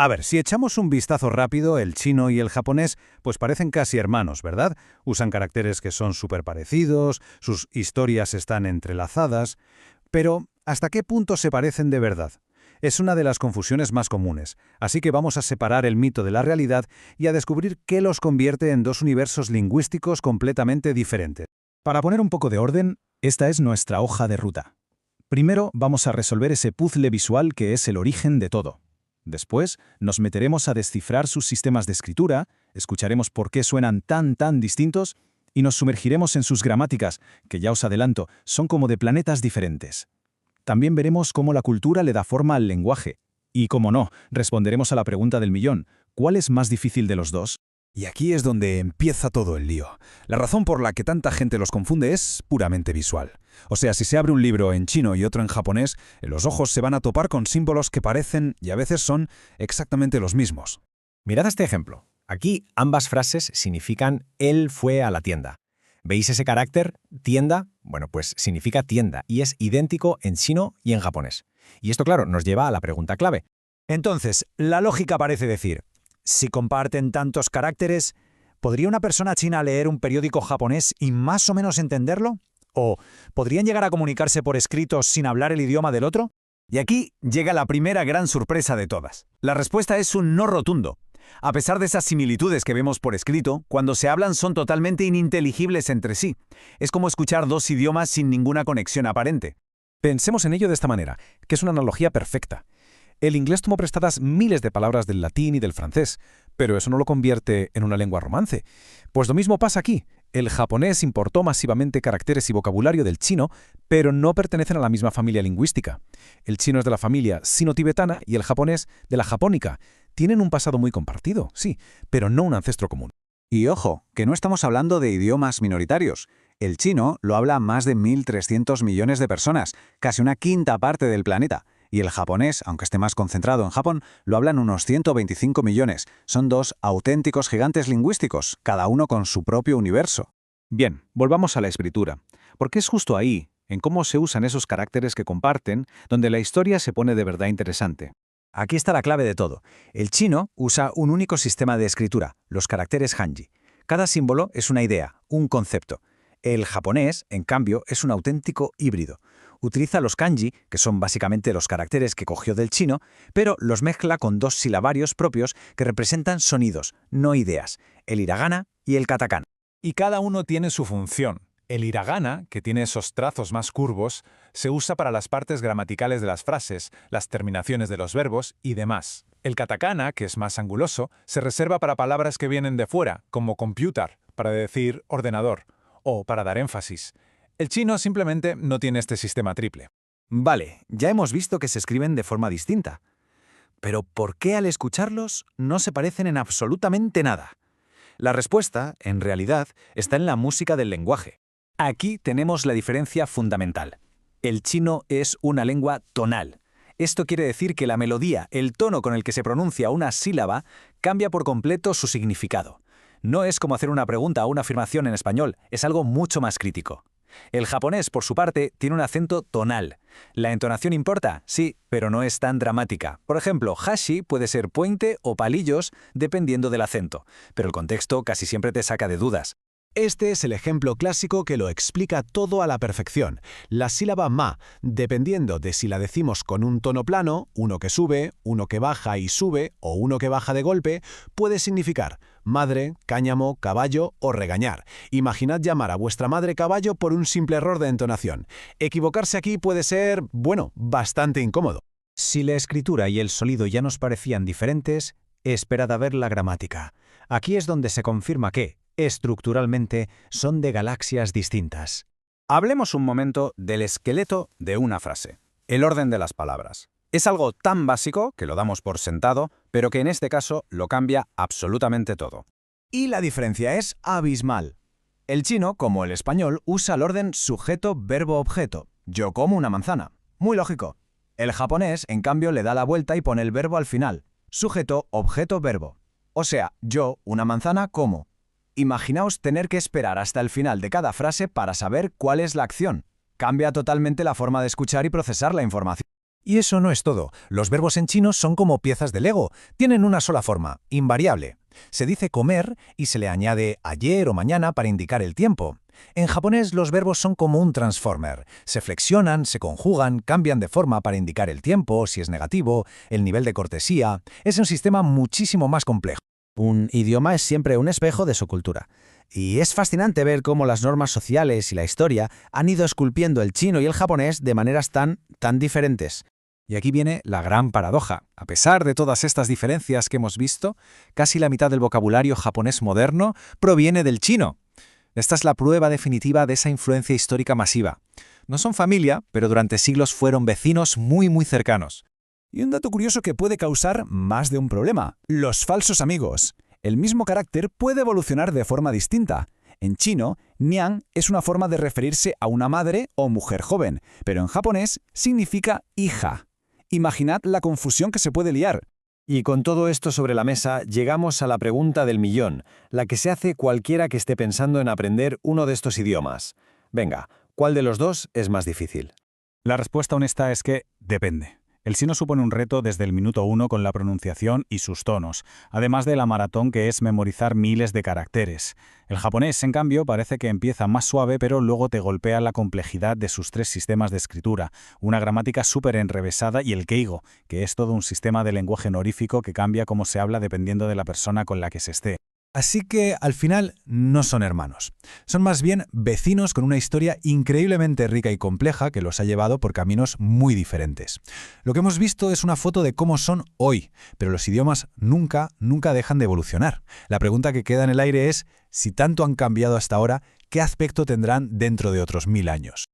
A ver, si echamos un vistazo rápido, el chino y el japonés pues parecen casi hermanos, ¿verdad? Usan caracteres que son súper parecidos, sus historias están entrelazadas, pero ¿hasta qué punto se parecen de verdad? Es una de las confusiones más comunes, así que vamos a separar el mito de la realidad y a descubrir qué los convierte en dos universos lingüísticos completamente diferentes. Para poner un poco de orden, esta es nuestra hoja de ruta. Primero vamos a resolver ese puzzle visual que es el origen de todo. Después nos meteremos a descifrar sus sistemas de escritura, escucharemos por qué suenan tan distintos y nos sumergiremos en sus gramáticas, que ya os adelanto, son como de planetas diferentes. También veremos cómo la cultura le da forma al lenguaje. Y, como no, responderemos a la pregunta del millón, ¿cuál es más difícil de los dos? Y aquí es donde empieza todo el lío. La razón por la que tanta gente los confunde es puramente visual. O sea, si se abre un libro en chino y otro en japonés, los ojos se van a topar con símbolos que parecen, y a veces son, exactamente los mismos. Mirad este ejemplo. Aquí ambas frases significan él fue a la tienda. ¿Veis ese carácter, tienda? Bueno, pues significa tienda y es idéntico en chino y en japonés. Y esto, claro, nos lleva a la pregunta clave. Entonces, la lógica parece decir, si comparten tantos caracteres, ¿podría una persona china leer un periódico japonés y más o menos entenderlo? ¿O podrían llegar a comunicarse por escrito sin hablar el idioma del otro? Y aquí llega la primera gran sorpresa de todas. La respuesta es un no rotundo. A pesar de esas similitudes que vemos por escrito, cuando se hablan son totalmente ininteligibles entre sí. Es como escuchar dos idiomas sin ninguna conexión aparente. Pensemos en ello de esta manera, que es una analogía perfecta. El inglés tomó prestadas miles de palabras del latín y del francés, pero eso no lo convierte en una lengua romance. Pues lo mismo pasa aquí. El japonés importó masivamente caracteres y vocabulario del chino, pero no pertenecen a la misma familia lingüística. El chino es de la familia sino-tibetana y el japonés de la japónica. Tienen un pasado muy compartido, sí, pero no un ancestro común. Y ojo, que no estamos hablando de idiomas minoritarios. El chino lo habla más de 1.300 millones de personas, casi una quinta parte del planeta. Y el japonés, aunque esté más concentrado en Japón, lo hablan unos 125 millones. Son dos auténticos gigantes lingüísticos, cada uno con su propio universo. Bien, volvamos a la escritura, porque es justo ahí, en cómo se usan esos caracteres que comparten, donde la historia se pone de verdad interesante. Aquí está la clave de todo. El chino usa un único sistema de escritura, los caracteres Hanji. Cada símbolo es una idea, un concepto. El japonés, en cambio, es un auténtico híbrido. Utiliza los kanji, que son básicamente los caracteres que cogió del chino, pero los mezcla con dos silabarios propios que representan sonidos, no ideas, el hiragana y el katakana. Y cada uno tiene su función. El hiragana, que tiene esos trazos más curvos, se usa para las partes gramaticales de las frases, las terminaciones de los verbos y demás. El katakana, que es más anguloso, se reserva para palabras que vienen de fuera, como computer, para decir ordenador, o para dar énfasis. El chino simplemente no tiene este sistema triple. Vale, ya hemos visto que se escriben de forma distinta. Pero ¿por qué al escucharlos no se parecen en absolutamente nada? La respuesta, en realidad, está en la música del lenguaje. Aquí tenemos la diferencia fundamental. El chino es una lengua tonal. Esto quiere decir que la melodía, el tono con el que se pronuncia una sílaba, cambia por completo su significado. No es como hacer una pregunta o una afirmación en español, es algo mucho más crítico. El japonés, por su parte, tiene un acento tonal. ¿La entonación importa? Sí, pero no es tan dramática. Por ejemplo, hashi puede ser puente o palillos dependiendo del acento, pero el contexto casi siempre te saca de dudas. Este es el ejemplo clásico que lo explica todo a la perfección. La sílaba ma, dependiendo de si la decimos con un tono plano, uno que sube, uno que baja y sube, o uno que baja de golpe, puede significar madre, cáñamo, caballo o regañar. Imaginad llamar a vuestra madre caballo por un simple error de entonación. Equivocarse aquí puede ser, bueno, bastante incómodo. Si la escritura y el sonido ya nos parecían diferentes, esperad a ver la gramática. Aquí es donde se confirma que, estructuralmente, son de galaxias distintas. Hablemos un momento del esqueleto de una frase, el orden de las palabras. Es algo tan básico que lo damos por sentado, pero que en este caso lo cambia absolutamente todo. Y la diferencia es abismal. El chino, como el español, usa el orden sujeto-verbo-objeto. Yo como una manzana. Muy lógico. El japonés, en cambio, le da la vuelta y pone el verbo al final. Sujeto-objeto-verbo. O sea, yo, una manzana, como. Imaginaos tener que esperar hasta el final de cada frase para saber cuál es la acción. Cambia totalmente la forma de escuchar y procesar la información. Y eso no es todo. Los verbos en chino son como piezas de Lego. Tienen una sola forma, invariable. Se dice comer y se le añade ayer o mañana para indicar el tiempo. En japonés los verbos son como un transformer. Se flexionan, se conjugan, cambian de forma para indicar el tiempo, si es negativo, el nivel de cortesía. Es un sistema muchísimo más complejo. Un idioma es siempre un espejo de su cultura. Y es fascinante ver cómo las normas sociales y la historia han ido esculpiendo el chino y el japonés de maneras tan diferentes. Y aquí viene la gran paradoja. A pesar de todas estas diferencias que hemos visto, casi la mitad del vocabulario japonés moderno proviene del chino. Esta es la prueba definitiva de esa influencia histórica masiva. No son familia, pero durante siglos fueron vecinos muy cercanos. Y un dato curioso que puede causar más de un problema: los falsos amigos. El mismo carácter puede evolucionar de forma distinta. En chino, nian es una forma de referirse a una madre o mujer joven, pero en japonés significa hija. Imaginad la confusión que se puede liar. Y con todo esto sobre la mesa, llegamos a la pregunta del millón, la que se hace cualquiera que esté pensando en aprender uno de estos idiomas. Venga, ¿cuál de los dos es más difícil? La respuesta honesta es que depende. El chino supone un reto desde el minuto 1 con la pronunciación y sus tonos, además de la maratón que es memorizar miles de caracteres. El japonés, en cambio, parece que empieza más suave, pero luego te golpea la complejidad de sus 3 sistemas de escritura, una gramática súper enrevesada y el keigo, que es todo un sistema de lenguaje honorífico que cambia cómo se habla dependiendo de la persona con la que se esté. Así que, al final, no son hermanos. Son más bien vecinos con una historia increíblemente rica y compleja que los ha llevado por caminos muy diferentes. Lo que hemos visto es una foto de cómo son hoy, pero los idiomas nunca dejan de evolucionar. La pregunta que queda en el aire es, si tanto han cambiado hasta ahora, ¿qué aspecto tendrán dentro de otros 1000 años?